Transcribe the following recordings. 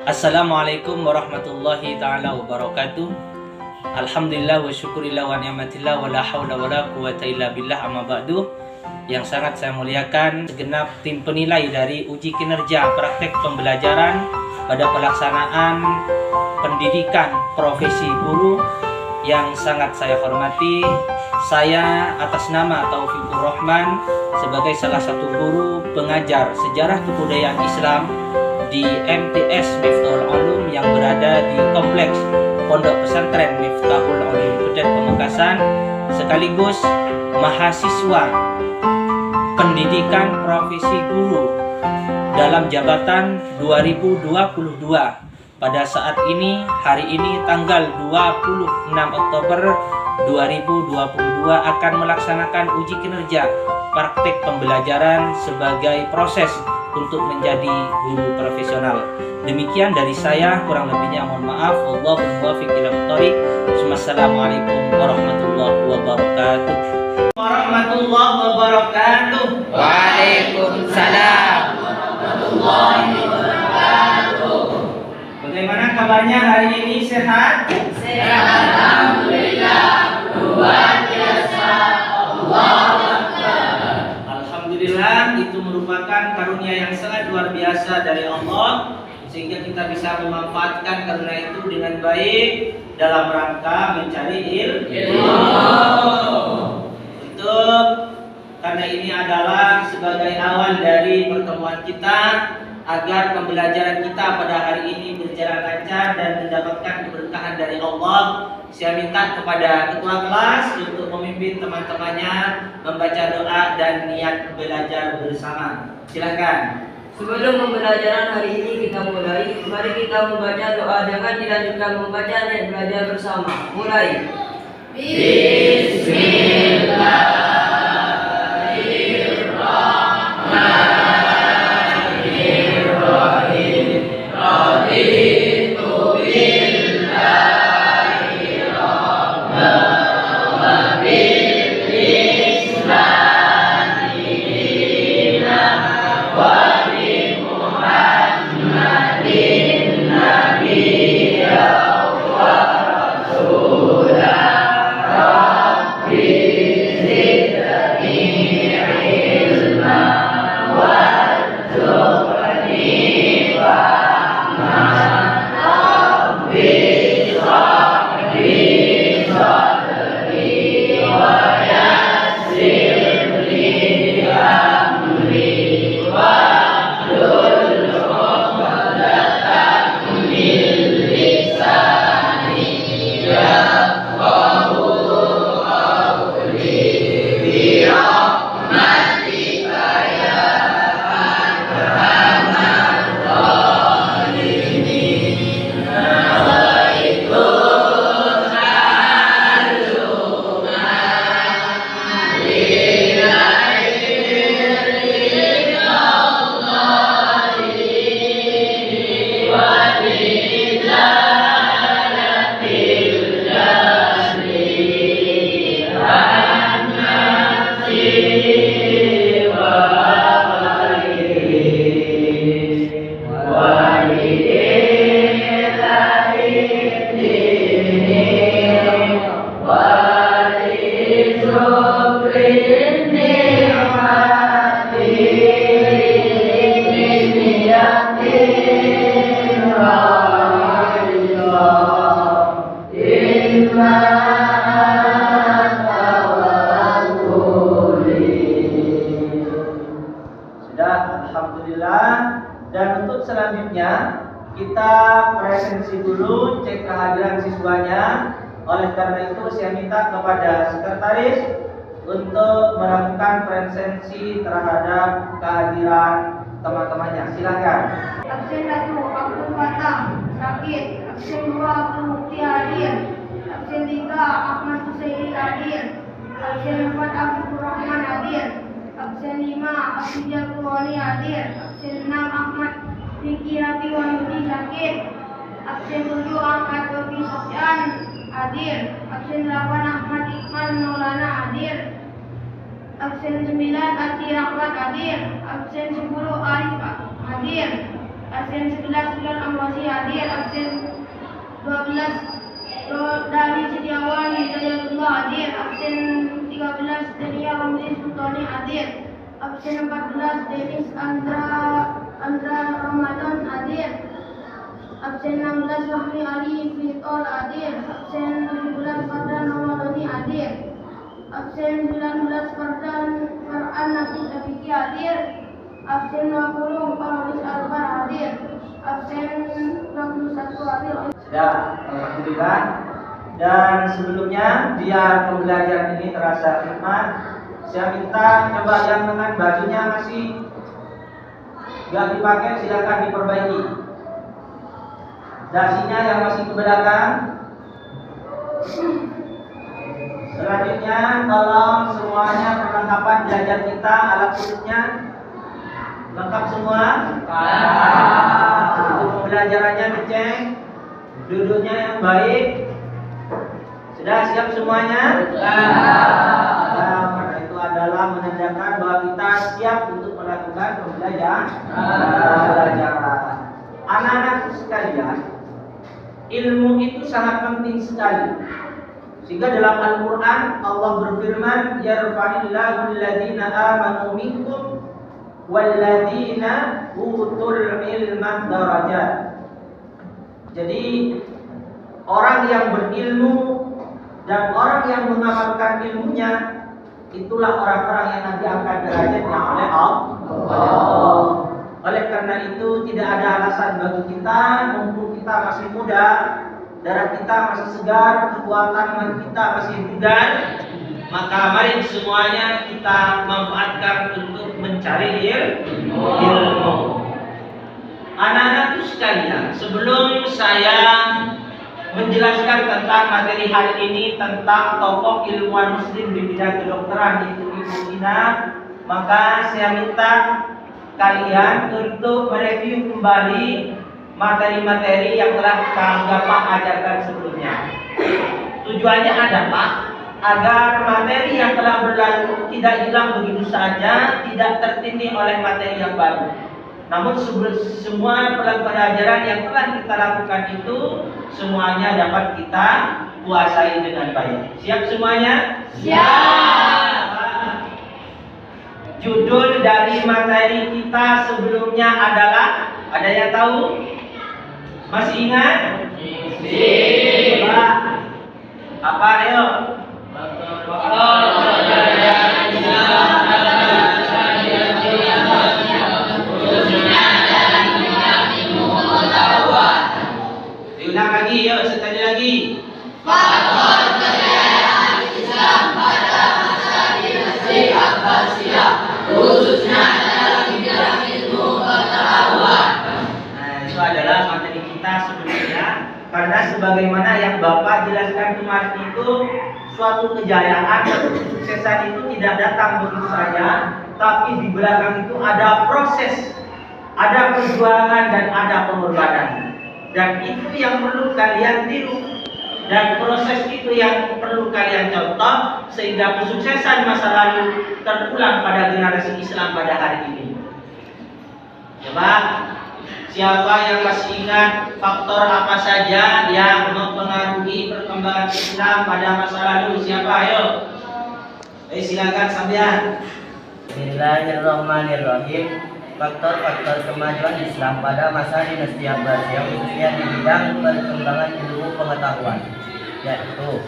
Assalamualaikum warahmatullahi ta'ala wabarakatuh. Alhamdulillah wa syukurillah wa ni'matillah wa la hawla wa la quwata illa billah, amma ba'du. Yang sangat saya muliakan segenap tim penilai dari uji kinerja praktek pembelajaran pada pelaksanaan pendidikan profesi guru yang sangat saya hormati. Saya atas nama Taufikur Rahman sebagai salah satu guru pengajar sejarah kebudayaan Islam di MTS Miftahul Ulum yang berada di kompleks Pondok Pesantren Miftahul Ulum Pedet Pamekasan, sekaligus mahasiswa pendidikan profesi guru dalam jabatan 2022. Pada saat ini, hari ini tanggal 26 Oktober 2022 akan melaksanakan uji kinerja praktek pembelajaran sebagai proses untuk menjadi guru profesional. Demikian dari saya, kurang lebihnya mohon maaf. Wallahul muwaffiq ila thoriq. Wassalamualaikum warahmatullahi wabarakatuh. Warahmatullahi wabarakatuh. Waalaikumsalam warahmatullahi wabarakatuh. Bagaimana kabarnya hari ini? Sehat? Sehat, alhamdulillah. Luar biasa. Allahu Akbar. Alhamdulillah, itu merupakan karunia yang sangat luar biasa dari Allah, sehingga kita bisa memanfaatkan karunia itu dengan baik dalam rangka mencari ilmu. Untuk karena ini adalah sebagai awal dari pertemuan kita agar pembelajaran kita pada hari ini berjalan lancar dan mendapatkan keberkahan dari Allah. Saya minta kepada ketua kelas untuk memimpin teman-temannya membaca doa dan niat belajar bersama. Silakan. Sebelum pembelajaran hari ini kita mulai, mari kita membaca doa dengan dilanjutkan membaca dan belajar bersama. Mulai. Bismillahirrahmanirrahim. Raditu billahi rabban wa bil islami dinan wa bi Muhammadin nabiyyan wa rasulan. Rabbi zidni ilma warzuqni fahman. Rabbi shrah li sadri wa yassir li amri wahlul 'uqdatam min lisani yafqahu qawli. Bi rahmatika ya arhamar rahimin. Nawaitul aluma lillahi Allahi wa lijalatil jali an-nafsi wa ghairihi wa lillahi wa lisukrin ni'mati niyatin ra'illah ilma Sudah, alhamdulillah. Dan untuk selanjutnya kita presensi dulu, cek kehadiran siswanya. Oleh karena itu saya minta kepada sekretaris untuk melakukan presensi terhadap kehadiran teman-temannya. Silakan. Absen 1 Abdul Fatah sakit. Absen 2 Abdul Mukti hadir. Absen 3 Ahmad Husaini hadir. Absen 4 Abdul Rahman hadir. Absen 5 Abdul Purwani hadir. Absen 6 Ahmad Riki Rabi Wahyudi sakit. Absen 7 Ahmad Robi Sofyan hadir. Absen 8 Ahmad Iqbal Maulana hadir. Absen 9 Ati Rahmat hadir. Absen 10 Arif hadir. Absen 11 Bulan Amrozi hadir. Absen 12 Dari Setiawan Hidayatullah hadir. Absen 13 Dania Ramli Sultani hadir. Absen 14 Denis Andra Ramadan hadir. Absen 16 Fahmi Ali Fitol hadir. Absen 17 Fardan Ramadhani hadir. Absen 19 Farhan Nasir Tafiki hadir. Absen 20 Paulus Albar hadir. Absen 21 hadir. Sudah, alhamdulillah. Dan sebelumnya biar pembelajaran ini terasa khidmat, saya minta coba yang dengan bajunya masih nggak dipakai silakan diperbaiki. Dasinya yang masih ke belakang. Selanjutnya tolong semuanya perlengkapan belajar kita, alat tutupnya lengkap semua. Untuk pembelajarannya dicek, duduknya yang baik. Sudah siap semuanya? Karena itu adalah menandakan bahwa kita siap untuk melakukan pembelajaran. Anak-anak sekalian, ilmu itu sangat penting sekali. Sehingga dalam Al-Quran Allah berfirman, yarfa'illahu alladhina amanu minkum walladhina utul ilma darajat. Jadi orang yang berilmu dan orang yang mengamalkan ilmunya, itulah orang-orang yang nanti akan derajatnya oleh Allah. Oleh karena itu tidak ada alasan bagi kita, mumpung kita masih muda, darah kita masih segar, kekuatan kita masih bugar, maka mari semuanya kita manfaatkan untuk mencari ilmu. Anak-anak sekalian, sebelum saya menjelaskan tentang materi hari ini tentang tokoh ilmuwan muslim di bidang kedokteran yaitu Ibu Ina, maka saya minta kalian untuk mereview kembali materi-materi yang telah Bapak ajarkan sebelumnya. Tujuannya adalah agar materi yang telah berlalu tidak hilang begitu saja, tidak tertindih oleh materi yang baru. Namun semua pelajaran yang telah kita lakukan itu semuanya dapat kita kuasai dengan baik. Siap semuanya? Siap. Judul dari materi kita sebelumnya adalah, ada yang tahu? Masih ingat? Apa ayo? Diulang lagi, yuk sekali lagi. Faktor kejayaan Islam pada masa dinasti Abbasiyah, khususnya dalam bidang ilmu pengetahuan. Nah, itu adalah materi kita sebelumnya. Karena sebagaimana yang Bapak jelaskan kemarin itu, suatu kejayaan atau kesuksesan itu tidak datang begitu saja, tapi di belakang itu ada proses, ada perjuangan dan ada pengorbanan. Dan itu yang perlu kalian tiru, dan proses itu yang perlu kalian contoh, sehingga kesuksesan masa lalu terulang pada generasi Islam pada hari ini. Coba, siapa yang masih ingat faktor apa saja yang mempengaruhi perkembangan Islam pada masa lalu? Siapa? Ayo. Silakan sampean. Bismillahirrahmanirrahim. Faktor-faktor kemajuan Islam pada masa dinasti Abbasiyah khususnya di bidang perkembangan ilmu pengetahuan, yaitu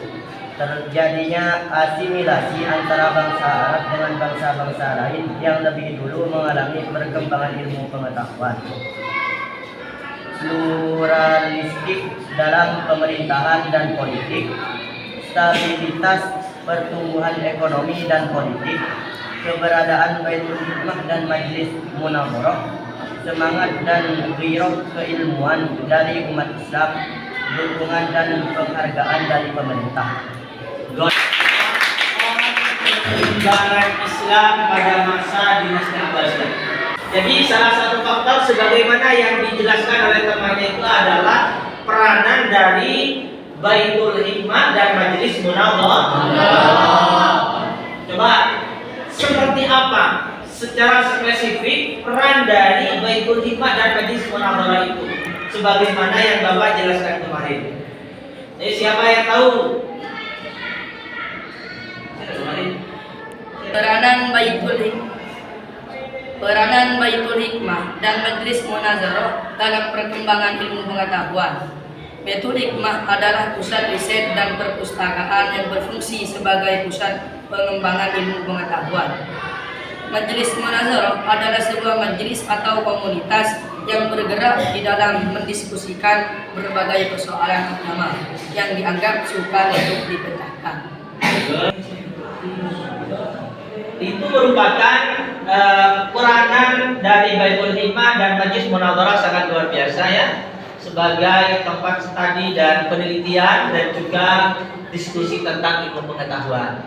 terjadinya asimilasi antara bangsa Arab dengan bangsa-bangsa lain yang lebih dulu mengalami perkembangan ilmu pengetahuan, pluralistik dalam pemerintahan dan politik, stabilitas pertumbuhan ekonomi dan politik, keberadaan Baitul Hikmah dan Majlis Munawwarah, semangat dan giroh keilmuan dari umat Islam, dukungan dan penghargaan dari pemerintah. Perkembangan Islam pada masa dinasti Abbasiyah. Jadi salah satu faktor sebagaimana yang dijelaskan oleh temannya itu adalah peranan dari Baitul Hikmah dan Majlis Munawwarah. Coba, seperti apa secara spesifik peran dari Baitul Hikmah dan Majlis Munadharah itu sebagaimana yang Bapak jelaskan kemarin. Jadi siapa yang tahu? Peranan Baitul Hikmah dan Majlis Munazarah dalam perkembangan ilmu pengetahuan. Baitul Hikmah adalah pusat riset dan perpustakaan yang berfungsi sebagai pusat pengembangan ilmu pengetahuan. Majlis Munazarah adalah sebuah majelis atau komunitas yang bergerak di dalam mendiskusikan berbagai persoalan agama yang dianggap sukar untuk dipecahkan. Itu merupakan peranan dari Baitul Hikmah dan Majlis Munadharah sangat luar biasa ya, sebagai tempat studi dan penelitian dan juga diskusi tentang ilmu pengetahuan.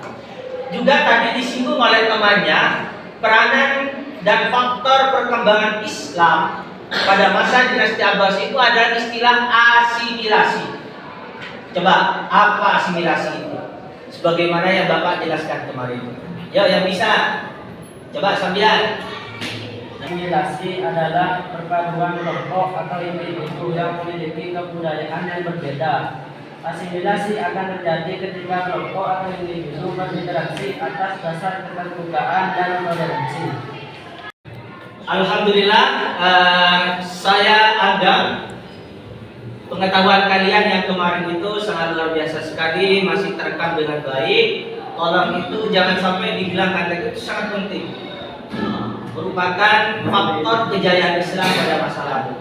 Juga tadi disinggung oleh temannya, peranan dan faktor perkembangan Islam pada masa dinasti Abbasiyah itu ada istilah asimilasi. Coba apa asimilasi itu? Sebagaimana yang Bapak jelaskan kemarin. Yo, yang bisa. Coba sambilan. Asimilasi adalah perpaduan kelompok atau individu yang memiliki kebudayaan yang berbeda. Asimilasi akan terjadi ketika kelompok atau individu berinteraksi atas dasar keterbukaan dan toleransi. Alhamdulillah, saya anggap pengetahuan kalian yang kemarin itu sangat luar biasa sekali, masih terekam dengan baik. Tolong itu jangan sampai dibilang kata itu sangat penting. Merupakan faktor kejayaan Islam pada masa lalu.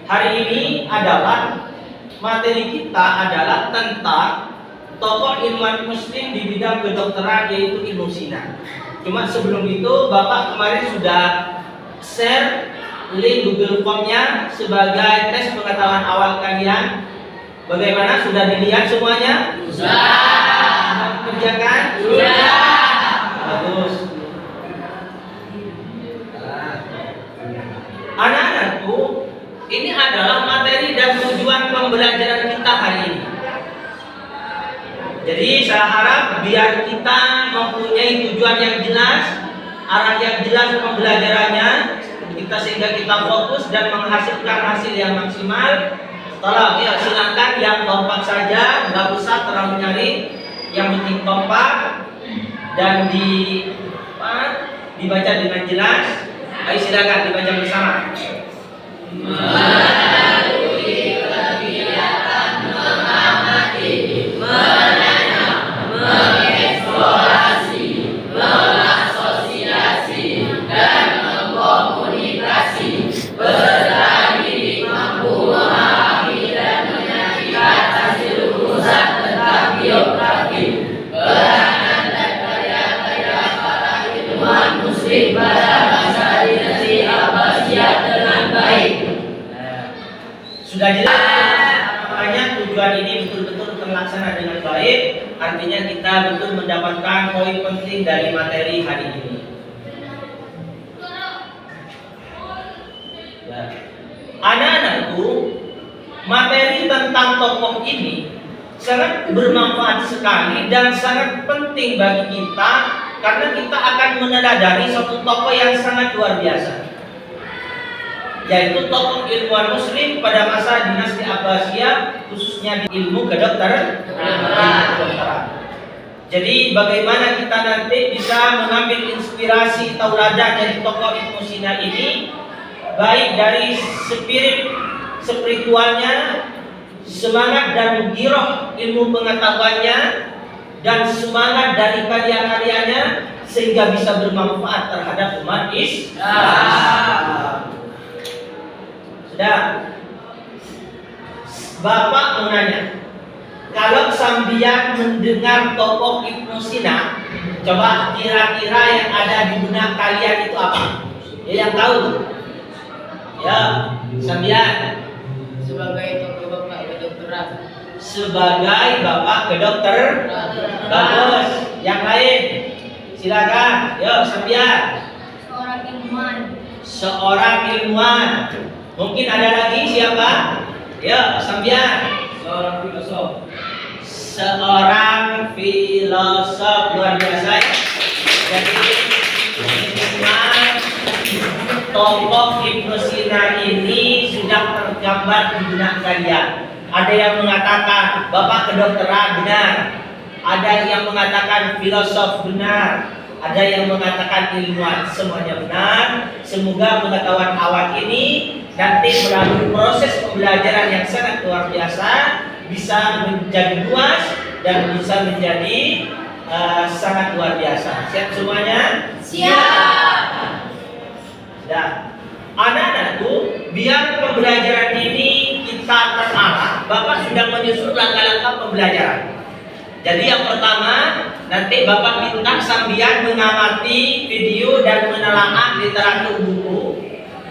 Hari ini adalah materi kita adalah tentang tokoh ilmuwan muslim di bidang kedokteran yaitu Ibnu Sina. Cuma sebelum itu Bapak kemarin sudah share link Google Form-nya sebagai tes pengetahuan awal kalian. Bagaimana, sudah dilihat semuanya? Sudah. Kerjakan? Sudah. Bagus. Anak-anakku, ini adalah materi dan tujuan pembelajaran kita hari ini. Jadi saya harap biar kita mempunyai tujuan yang jelas, arah yang jelas pembelajarannya, kita sehingga kita fokus dan menghasilkan hasil yang maksimal. Tolong ya, silakan yang kompak saja, nggak usah terlalu nyari, yang penting kompak dan dibaca dengan jelas. Ayo silakan dibaca bersama. Melalui kegiatan mengamati, menanya, mengeksplorasi, mengasosiasi, dan mengkomunikasi, peserta didik mampu memahami dan menyajikan hasil rumusan tentang biografi, peranan dan karya-karya para ilmuwan muslim pada masa dinasti Abbasiyah dengan baik. Sudah jelas makanya tujuan ini betul-betul terlaksana dengan baik, artinya kita betul mendapatkan poin penting dari materi hari ini. Ya. Anak-anakku, materi tentang tokoh ini sangat bermanfaat sekali dan sangat penting bagi kita karena kita akan meneladani suatu tokoh yang sangat luar biasa, yaitu tokoh ilmuwan muslim pada masa dinasti Abbasiyah, khususnya di ilmu kedokteran. Jadi bagaimana kita nanti bisa mengambil inspirasi tauladan dari tokoh Ibnu Sina ini, baik dari spirit spiritualnya, semangat dan giroh ilmu pengetahuannya, dan semangat dari karya-karyanya sehingga bisa bermanfaat terhadap umat Islam. Sudah. Bapak mau nanya, kalau sambian mendengar tokoh Ibnu Sina, coba kira-kira yang ada di benak kalian itu apa? Ya, yang tahu? Ya, sambian. Sebagai tokoh bapak kedokteran. Sebagai bapak kedokter. Bagus. Yang lain, silakan. Yo, sambian. Seorang ilmuwan. Seorang ilmuwan. Mungkin ada lagi siapa? Ya, sambian. Seorang filosof. Seorang filosof luar biasa. Jadi semua tokoh Ibnu Sina ini sudah tergambar di benak kalian. Ada yang mengatakan bapak kedokteran, benar. Ada yang mengatakan filosof, benar. Ada yang mengatakan ilmuwan, semuanya benar. Semoga pengetahuan awal ini nanti melalui proses pembelajaran yang sangat luar biasa bisa menjadi luas dan bisa menjadi sangat luar biasa. Siap semuanya? Siap. Nah, anak-anak tuh biar pembelajaran ini kita terarah, Bapak sudah menyusun langkah-langkah pembelajaran. Jadi yang pertama, nanti Bapak minta sambian mengamati video dan menelaah literatur buku.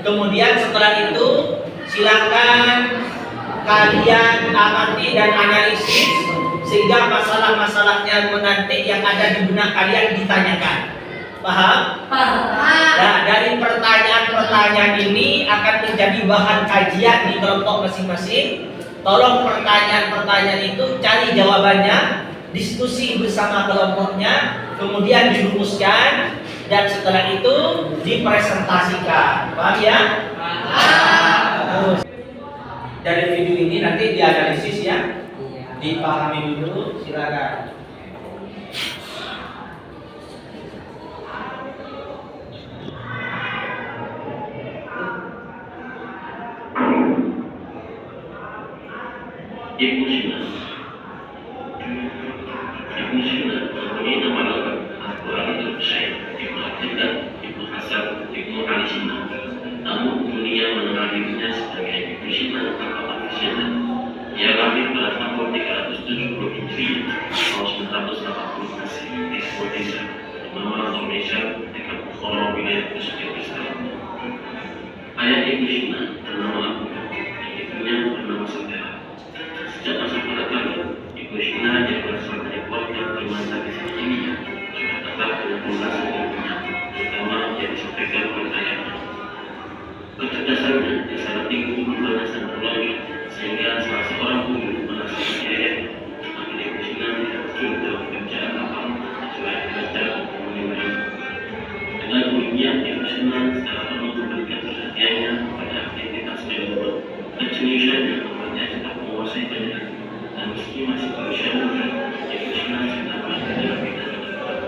Kemudian setelah itu silakan kalian amati dan analisis sehingga masalah-masalahnya nanti yang ada di benak kalian ditanyakan. Paham? Paham. Nah, dari pertanyaan-pertanyaan ini akan menjadi bahan kajian di kelompok masing-masing. Tolong pertanyaan-pertanyaan itu cari jawabannya, diskusi bersama kelompoknya, kemudian dirumuskan dan setelah itu dipresentasikan. Paham ya? Paham. Dari video ini nanti dianalisis ya, dipahami dulu, silakan. Ibnu Sina mempunyai nama lengkap Abu Ali al-Husain Ibnu Abdillah Ibnu Hasan Ibnu Ali Sina. Namun dunia mengenal dirinya sebagai Ibnu Sina tanpa Al-Sina. Ia lahir pada tahun 370 Hijriah tahun 980 Masehi di sebuah desa bernama Indonesia dekat Bukhara, wilayah Uzbekistan. Ayah Ibnu Sina bernama Abu Bakar dan ibunya bernama Saudara. Sejak masa kanak-kanak, Ibnu Sina yang berasal dari keluarga bermasa kisah ilmiah sudah tetap dengan pembahasan ilmunya, terutama yang disampaikan oleh ayahnya. Kecerdasannya yang sangat tinggi berbahasan berlanjut sehingga salah seorang guru merasa percaya akan Ibnu Sina tidak terjun dalam pekerjaan apa selain belajar dan menyumbang. Dengan demikian, Ibnu Sina secara penuh memberikan perhatiannya pada aktivitas ilmu. Kejeniusannya membuatnya cepat menguasai banyak ilmu, dan meski masih berusia muda, Ibnu Sina sudah berada dalam bidang kedokteran.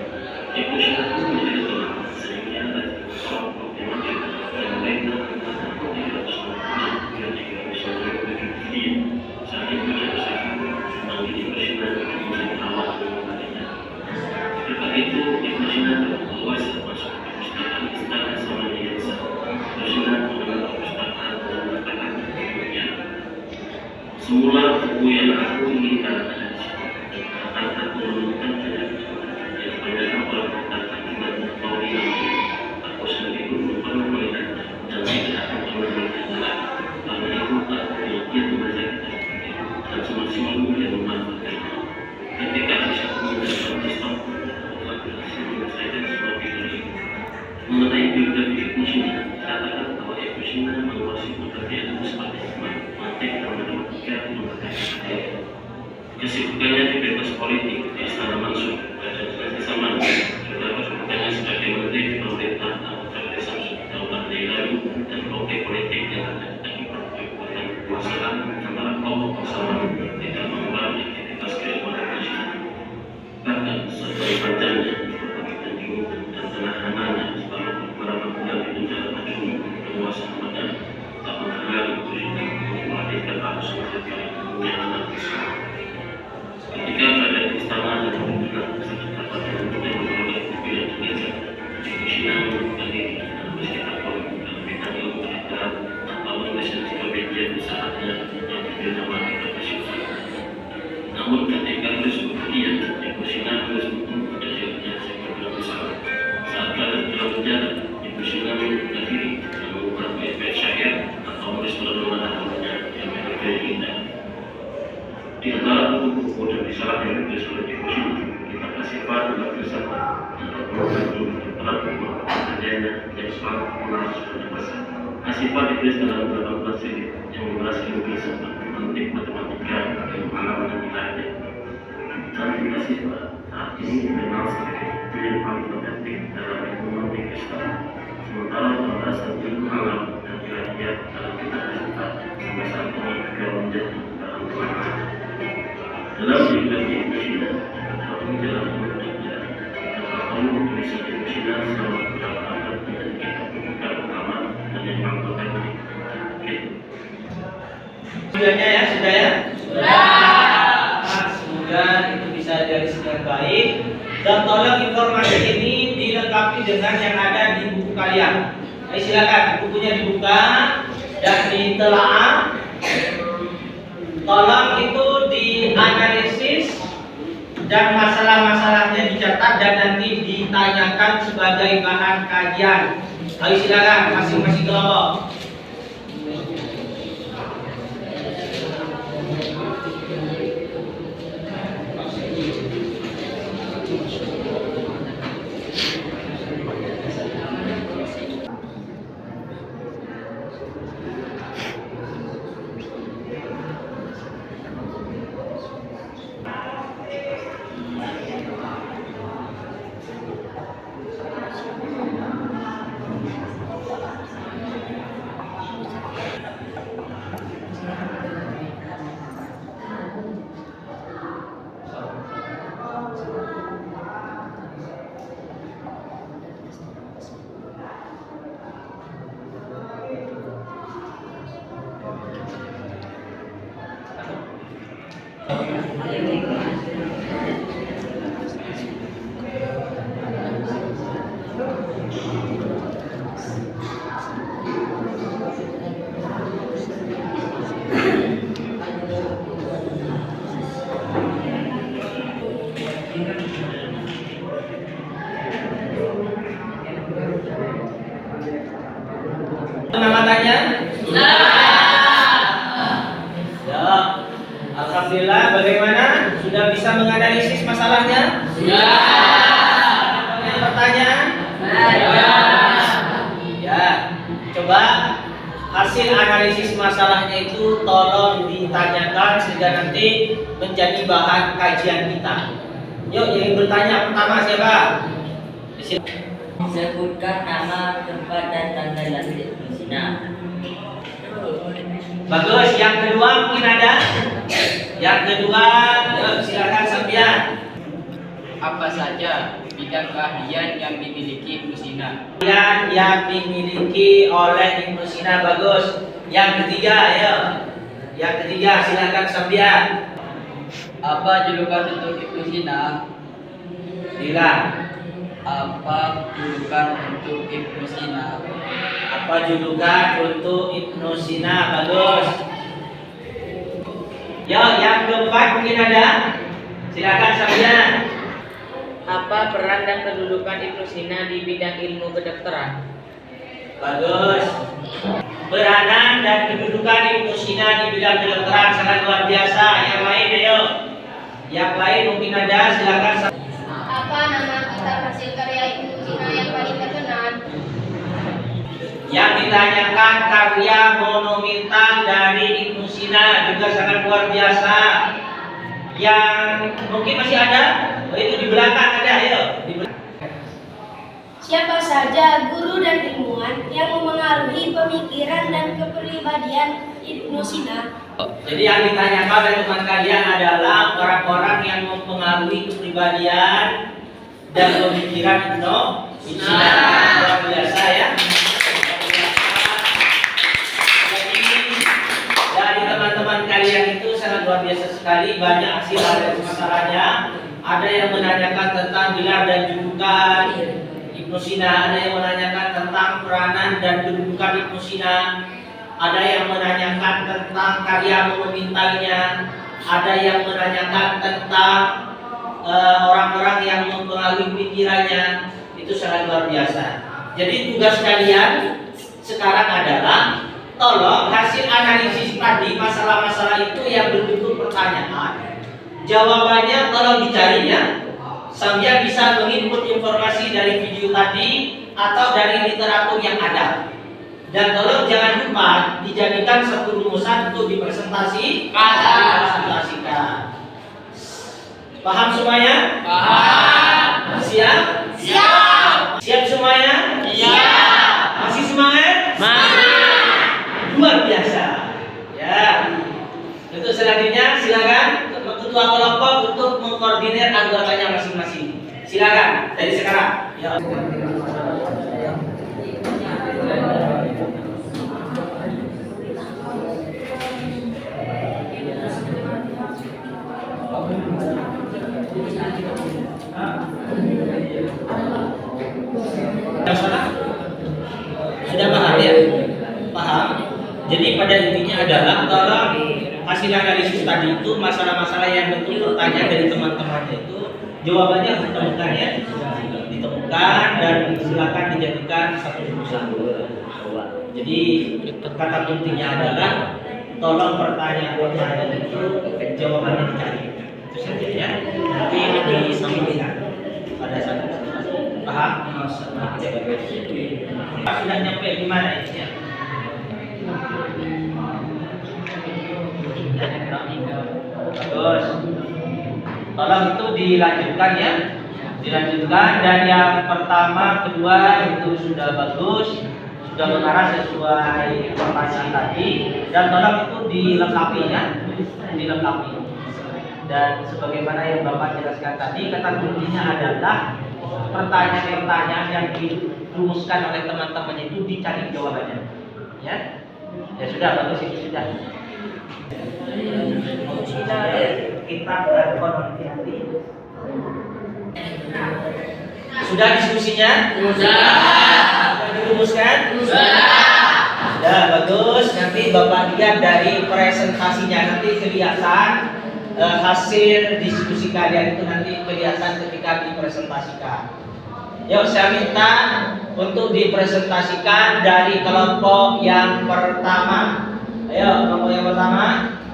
Ibnu Sina pun menjadi teman sehingga ada seorang problematik dan lainnya tentang 396 dan 397 Hijriah. Saat itu jatuh sakit, memanggil Ibnu Sina untuk menjadi awal mengobatinya. Ketika itu, Ibnu Sina telah luas masuk ke perpustakaan istana Samaniyasa. Ibnu Sina mengenal perpustakaan dan mengatakan demikian. Semula buku yang aku inginkan ada di situ, dan aku menemukan banyak yang kebanyakan orang berkata dengan mengetahui nanti. Aku sendiri pun belum pernah melihatnya dan tidak akan pernah melihatnya lagi. Karena itu aku giat membaca kitab itu dan semaksimal mungkin memanfaatkannya. Ketika siswa mendapat Islam, aku telah berhasil menyelesaikan semua bidang itu. Mengenai biografi Ibnu Sina, dikatakan bahwa Ibnu Sina menguasai berbagai ilmu seperti matematik dan matematika dan berbagai. Kesibukannya di bebas politik di Istana Mansur dan di zaman juga kesibukannya sebagai menteri di pemerintahan Abu Bakar Samsul Daulah Dailawi dan partai politik yang ada akibat kekuatan kekuasaan antara kelompok bersamaan tidak mengurangi aktivitas keilmuan Ibnu Sina. Bahkan sebagai pacarnya berbagai penjuru dan penahanannya selama beberapa bulan di penjara Majnun penguasa Ramadan tak menghalangi Ibnu Sina untuk melatihkan arus mengajar ilmunya anak Islam. Ketika berada di istana dan mendengar sekitar pada yang memperoleh pilihan jenazah, Ibnu Sina membuka diri dan bersikap dalam bidang ilmu kedokteran tanpa menulis ensiklopedia saatnya yang diberi nama kitab Asy-Syifa. Namun ketika terus kemudian Ibnu Sina terus menempuh kajiannya sebagai besar. Saat berada dalam penjara, Ibnu Sina membuka diri dan mengubah bait-bait syair atau menulis renungan agamanya yang berbeda indah. Di antara buku-buku dan risalah yang ditulis oleh Ibnu Sina, kitab Asy-Syifa telah bersama untuk membantu dalam pekerjaannya yang selalu mengenal sebanyak masa. Asy-Syifa ditulis dalam 18 jilid yang membahas ilmu filsafat, mantik, matematika, ilmu alam dan wilayah. Cantik Asy-Syifa saat ini dikenal sebagai buku yang paling otentik dalam ilmu mantik Islam. Sementara pembahasan ilmu videonya ya, sudah ya? Sudah. Semoga itu bisa dialis dengan baik. Dan tolong informasi ini dilengkapi dengan yang ada di buku kalian. Ayo silakan bukunya dibuka dan ditelaah. Tolong itu dianalisis dan masalah-masalahnya dicatat dan nanti ditanyakan sebagai bahan kajian. Ayo silakan masing-masing kelompok. Nama tanya? Ya. Alhamdulillah, bagaimana? Sudah bisa menganalisis masalahnya? Yang pertanyaan? Ya. Coba hasil analisis masalahnya itu tolong ditanyakan sehingga nanti menjadi bahan kajian kita. Yuk, yang bertanya pertama siapa? Di sini. Sebutkan nama tempat dan tanggal lahir Ibnu Sina. Bagus, yang kedua mungkin ada. Yang kedua, yuk, silakan Sabian. Apa saja bidang keahlian yang dimiliki Ibnu Sina? Yang dimiliki oleh Ibnu Sina, bagus. Yang ketiga, ayo. Yang ketiga, silakan Sabian. Apa julukan untuk Ibnu Sina? Silakan. Apa julukan untuk Ibnu Sina? Apa julukan untuk Ibnu Sina, bagus. Yo, yang keempat mungkin ada. Silakan Sabian. Apa peran dan kedudukan Ibnu Sina di bidang ilmu kedokteran? Bagus. Peranan dan kedudukan Ibnu Sina di bidang kedokteran sangat luar biasa. Yang lain ayo. Yang lain mungkin ada, silakan. Apa nama kitab hasil karya Ibnu Sina yang paling terkenal? Yang ditanyakan karya monumental dari Ibnu Sina juga sangat luar biasa. Yang mungkin masih ada, itu di belakang ada, ayo. Siapa saja guru dan ilmuwan yang memengaruhi pemikiran dan kepribadian Ibnu Sina? Jadi yang ditanyakan oleh teman kalian adalah orang-orang yang mempengaruhi kepribadian dan pemikiran Ibnu Sina. Luar biasa ya. Dari teman-teman kalian itu sangat luar biasa sekali, banyak hasil analisis masalahnya. Ada yang menanyakan tentang gelar dan julukan Ibnu Sina, ada yang menanyakan tentang peranan dan kedudukan Ibnu Sina, ada yang menanyakan tentang karya monumentalnya, ada yang menanyakan tentang orang-orang yang mempengaruhi pikirannya. Itu sangat luar biasa. Jadi tugas kalian sekarang adalah tolong hasil analisis tadi masalah-masalah itu yang berbentuk pertanyaan, jawabannya tolong dicarinya sambil bisa menginput informasi dari video tadi atau dari literatur yang ada. Dan tolong jangan lupa dijadikan satu rumusan untuk dipresentasikan. Paham semuanya? Paham. Siap? Siap. Siap semuanya? Siap. Masih semangat? Luar biasa. Ya. Untuk selanjutnya silakan ketua kelompok untuk mengkoordinir anggotanya masing-masing. Silakan dari sekarang. Ya. ya? Paham? Jadi pada intinya adalah kalau hasil analisis tadi itu masalah-masalah yang bentuk pertanyaan dari teman-temannya itu jawabannya harus ditemukan ya, ditemukan dan silakan dijadikan satu rumusan. Jadi kata pentingnya adalah tolong pertanyaan-pertanyaan itu jawabannya dicari. Itu saja ya. Nanti disampaikan pada saat paham? Sudah nyampe di mana ini ya? Bagus. Tolong itu dilanjutkan ya. Dilanjutkan dan yang pertama, kedua itu sudah bagus, sudah mengarah sesuai pertanyaan tadi dan tolong itu dilengkapi ya. Dilengkapi. Dan sebagaimana yang Bapak jelaskan tadi, kata kuncinya adalah pertanyaan-pertanyaan yang dirumuskan oleh teman-teman itu dicari jawabannya. Ya. Ya sudah, bagus itu sudah. Kita konfirmasi. Sudah diskusinya? Sudah. Sudah dirumuskan? Sudah, bagus. Nanti Bapak lihat dari presentasinya, nanti kelihatan hasil diskusi kalian itu nanti kelihatan ketika dipresentasikan. Yuk, saya minta untuk dipresentasikan dari kelompok yang pertama. Ayo, kelompok yang pertama.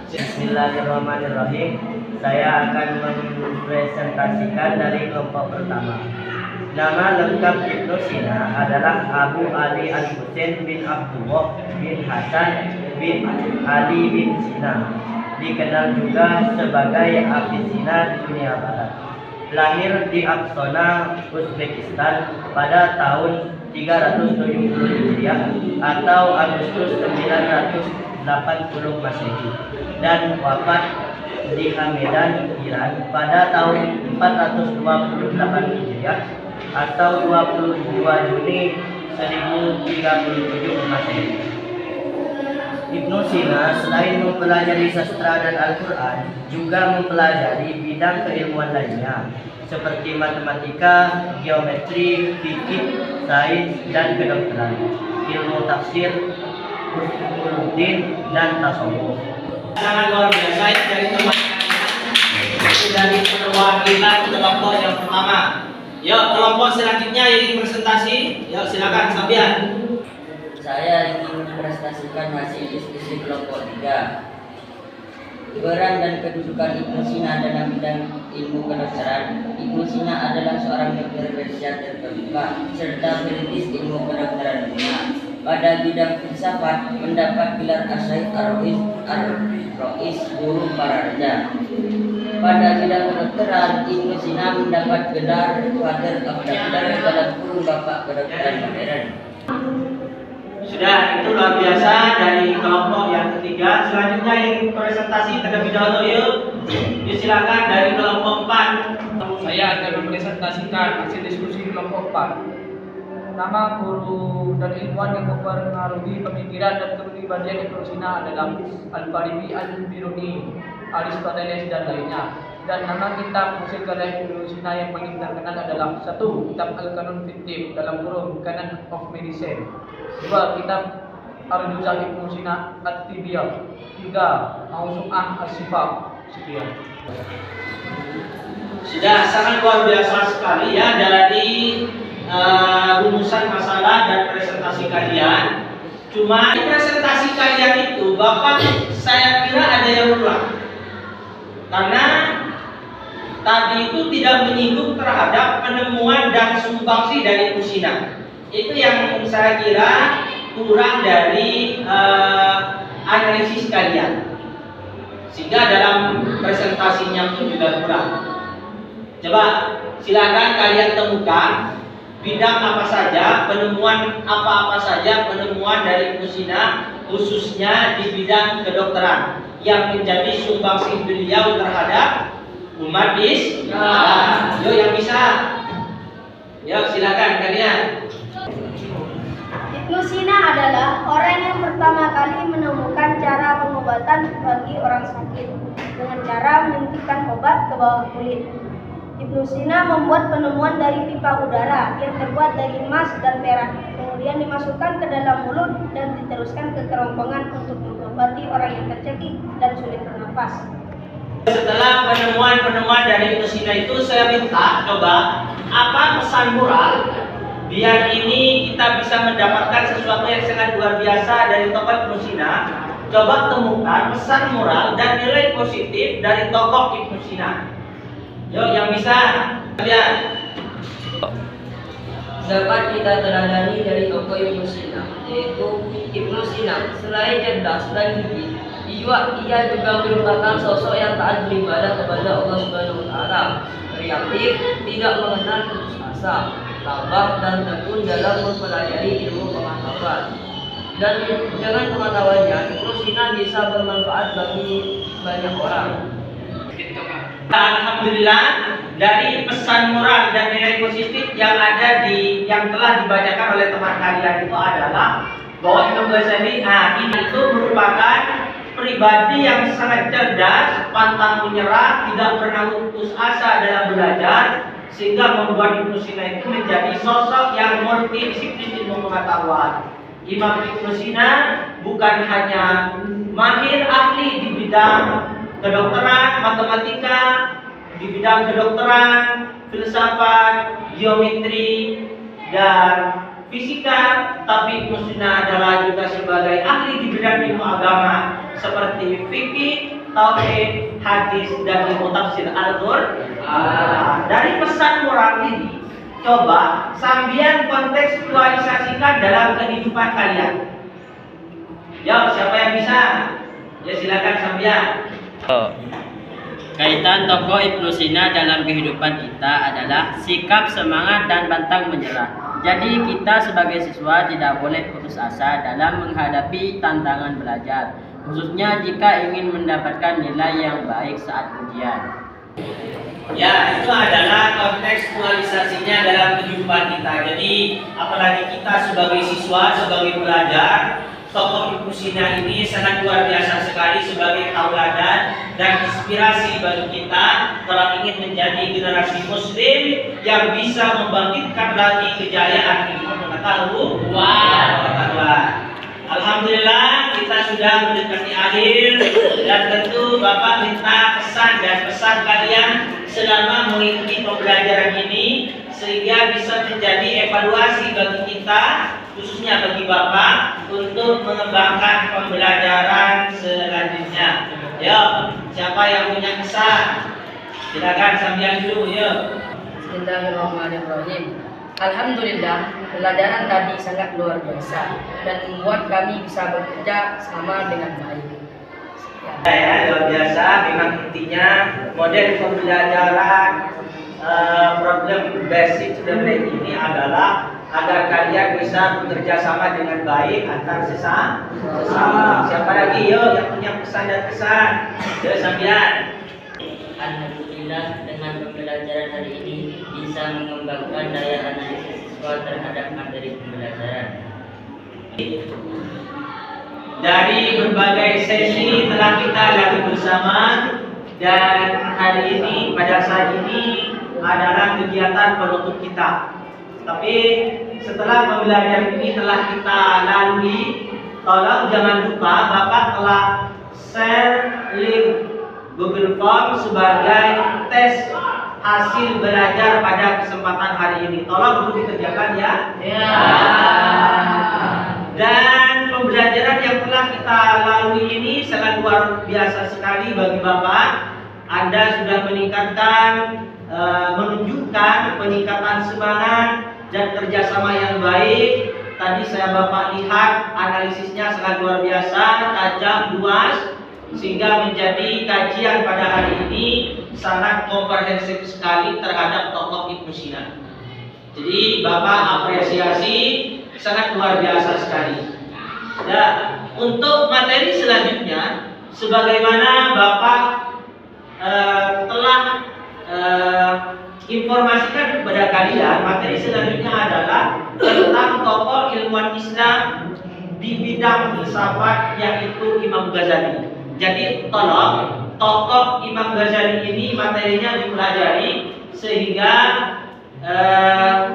Bismillahirrahmanirrahim. Saya akan mempresentasikan dari kelompok pertama. Nama lengkap Ibnu Sina adalah Abu Ali Al-Husain bin Abdullah bin Hasan bin Ali bin Sina. Dikenal juga sebagai Avicenna di dunia barat. Lahir di Aksona, Uzbekistan pada tahun 370 Hijriah atau Agustus 980 Masehi dan wafat di Hamedan, Iran pada tahun 428 Hijriah atau 22 Juni 1037 Masehi. Ibnu Sina selain mempelajari sastra dan Al-Quran juga mempelajari bidang keilmuan lainnya seperti matematika, geometri, fikih, sains, dan kedokteran, ilmu tafsir, usuluddin, dan tasawuf. Sangat luar biasa dari teman-teman dari perwakilan kelompok yang pertama. Yuk, kelompok selanjutnya yang presentasi. Yuk, silakan Sabian. Saya ingin mempresentasikan hasil diskusi kelompok 3. Peran dan kedudukan Ibnu Sina dalam bidang ilmu kedokteran. Ibnu Sina adalah seorang dokter Persia terkemuka serta perintis ilmu kedokteran dunia. Pada bidang filsafat mendapat gelar Asy-Syaikh Ar-Rais, guru para raja. Pada bidang kedokteran, Ibnu Sina mendapat gelar Father of Doctor dalam kurung Bapak Kedokteran Modern. Sudah, itu luar biasa dari kelompok yang ketiga. Selanjutnya yang presentasi terlebih dahulu yuk. Silakan dari kelompok 4. Saya akan mempresentasikan hasil diskusi kelompok 4. Nama guru dan ilmuwan yang mempengaruhi pemikiran dan kepribadian Ibnu Sina adalah Al-Farabi, Al-Biruni, Aristoteles, dan lainnya. Dan nama kitab hasil karya Ibnu Sina yang paling terkenal adalah 1. Kitab Al-Qanun fit Tibb dalam kurung Canon of Medicine. 2. Kitab Ar-Juzah Ibnu Sina At-Tibiyyah. 3. Mausu'ah As-Sifat. Sekian. Sudah sangat luar biasa sekali ya dari rumusan masalah dan presentasi kalian. Cuma di presentasi kalian itu Bapak saya kira ada yang kurang. Karena tadi itu tidak menyinggung terhadap penemuan dan sumbangsi dari Ibnu Sina. Itu yang saya kira kurang dari analisis kalian. Sehingga dalam presentasinya pun juga kurang. Coba silakan kalian temukan bidang apa saja, penemuan apa-apa saja penemuan dari Ibnu Sina khususnya di bidang kedokteran yang menjadi sumbangsi beliau terhadap umat Islam. Yuk yang bisa. Yuk silakan kalian. Ibnu Sina adalah orang yang pertama kali menemukan cara pengobatan bagi orang sakit dengan cara menyuntikkan obat ke bawah kulit. Ibnu Sina membuat penemuan dari pipa udara yang terbuat dari emas dan perak. kemudian dimasukkan ke dalam mulut dan diteruskan ke kerongkongan untuk mengobati orang yang tercekik dan sulit bernafas. Setelah penemuan-penemuan dari Ibnu Sina itu, saya minta coba apa pesan moral biar ini kita bisa mendapatkan sesuatu yang sangat luar biasa dari tokoh Ibnu Sina. Coba temukan pesan moral dan nilai positif dari tokoh Ibnu Sina. Yuk, yang bisa lihat. Dapat kita teladani dari tokoh Ibnu Sina, yaitu Ibnu Sina selain cerdas dan gigih, ia juga merupakan sosok yang taat beribadah kepada Allah Subhanahu wa Ta'ala, kreatif, tidak mengenal putus asa, tabah dan tekun dalam mempelajari ilmu pengetahuan. Dan dengan pengetahuannya, Ibnu Sina bisa bermanfaat bagi banyak orang. Alhamdulillah, dari pesan moral dan nilai positif yang telah dibacakan oleh teman kalian itu adalah bahwa Imam Ghazali ini itu merupakan pribadi yang sangat cerdas, pantang menyerah, tidak pernah putus asa dalam belajar, sehingga membuat Ibnu Sina itu menjadi sosok yang multidisiplin ilmu pengetahuan. Imam Ibnu Sina bukan hanya mahir ahli di bidang kedokteran, matematika, di bidang kedokteran, filsafat, geometri, dan fisika, tapi Ibnu Sina adalah juga sebagai ahli di bidang ilmu agama seperti fikih, tauhid, hadis, dan ilmu tafsir Al-Qur'an. Dari pesan moral ini, coba sambian kontekstualisasikan dalam kehidupan kalian. Ya, siapa yang bisa? Ya, silakan sambian. Kaitan tokoh Ibnu Sina dalam kehidupan kita adalah sikap semangat dan pantang menyerah. Jadi kita sebagai siswa tidak boleh putus asa dalam menghadapi tantangan belajar, khususnya jika ingin mendapatkan nilai yang baik saat ujian. Ya, itu adalah kontekstualisasinya dalam kehidupan kita. Jadi apalagi kita sebagai siswa, sebagai pelajar, tokoh Ibnu Sina ini sangat luar biasa sekali sebagai tauladan dan inspirasi bagi kita kalau ingin menjadi generasi muslim yang bisa membangkitkan lagi kejayaan ilmu pengetahuan. Alhamdulillah, kita sudah mendekati akhir dan tentu Bapak minta pesan dan pesan kalian selama mengikuti pembelajaran ini sehingga bisa menjadi evaluasi bagi kita, khususnya bagi Bapak, untuk mengembangkan pembelajaran selanjutnya. Yuk, siapa yang punya pesan? Silakan sambil dulu, yuk. Bismillahirrahmanirrahim. Alhamdulillah, pelajaran tadi sangat luar biasa dan membuat kami bisa bekerja sama dengan baik. Ya, luar biasa. Memang intinya model pembelajaran problem basic learning ini adalah agar kalian bisa bekerja sama dengan baik antar sesama. Siapa lagi yo yang punya pesan dan kesan? Yo sambian. Alhamdulillah, dengan pembelajaran hari ini bisa mengembangkan daya analisis siswa terhadap materi pembelajaran. Dari berbagai sesi telah kita lalui bersama dan hari ini pada saat ini adalah kegiatan penutup kita. Tapi setelah pembelajaran ini telah kita lalui, tolong jangan lupa Bapak telah share link Google Form sebagai tes hasil belajar pada kesempatan hari ini. Tolong dulu dikerjakan ya. Dan pembelajaran yang telah kita lalui ini sangat luar biasa sekali bagi Bapak. Anda sudah menunjukkan peningkatan semangat dan kerjasama yang baik. Tadi Bapak lihat analisisnya sangat luar biasa, tajam, luas, sehingga menjadi kajian pada hari ini sangat komprehensif sekali terhadap tokoh Ibnu Sina. Jadi Bapak apresiasi sangat luar biasa sekali. Dan untuk materi selanjutnya, sebagaimana Bapak telah informasikan kepada kalian, materi selanjutnya adalah tentang tokoh ilmuwan Islam di bidang filsafat, yaitu Imam Ghazali. Jadi tolong tokoh Imam Ghazali ini materinya dipelajari sehingga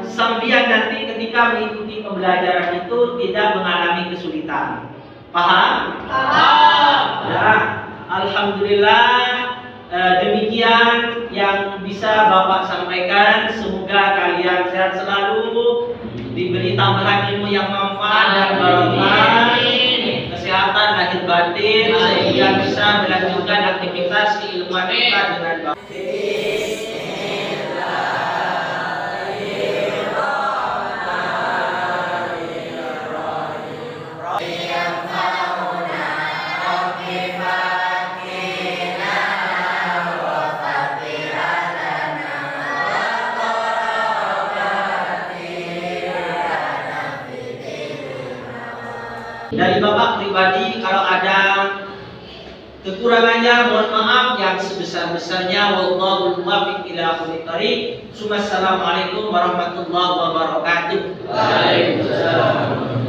sambian nanti ketika mengikuti pembelajaran itu tidak mengalami kesulitan. Paham? Paham. Ya, alhamdulillah. Demikian yang bisa Bapak sampaikan. Semoga kalian sehat selalu, diberi tambahan ilmu yang manfaat dan barokah, kesehatan lahir batin, sehingga bisa melanjutkan aktivitas keilmuan kita dengan baik. Dari Bapak pribadi, kalau ada kekurangannya mohon maaf yang sebesar-besarnya. Wallahul muwaffiq ila aqwamit thoriq. Assalamualaikum warahmatullahi wabarakatuh. Waalaikumsalam.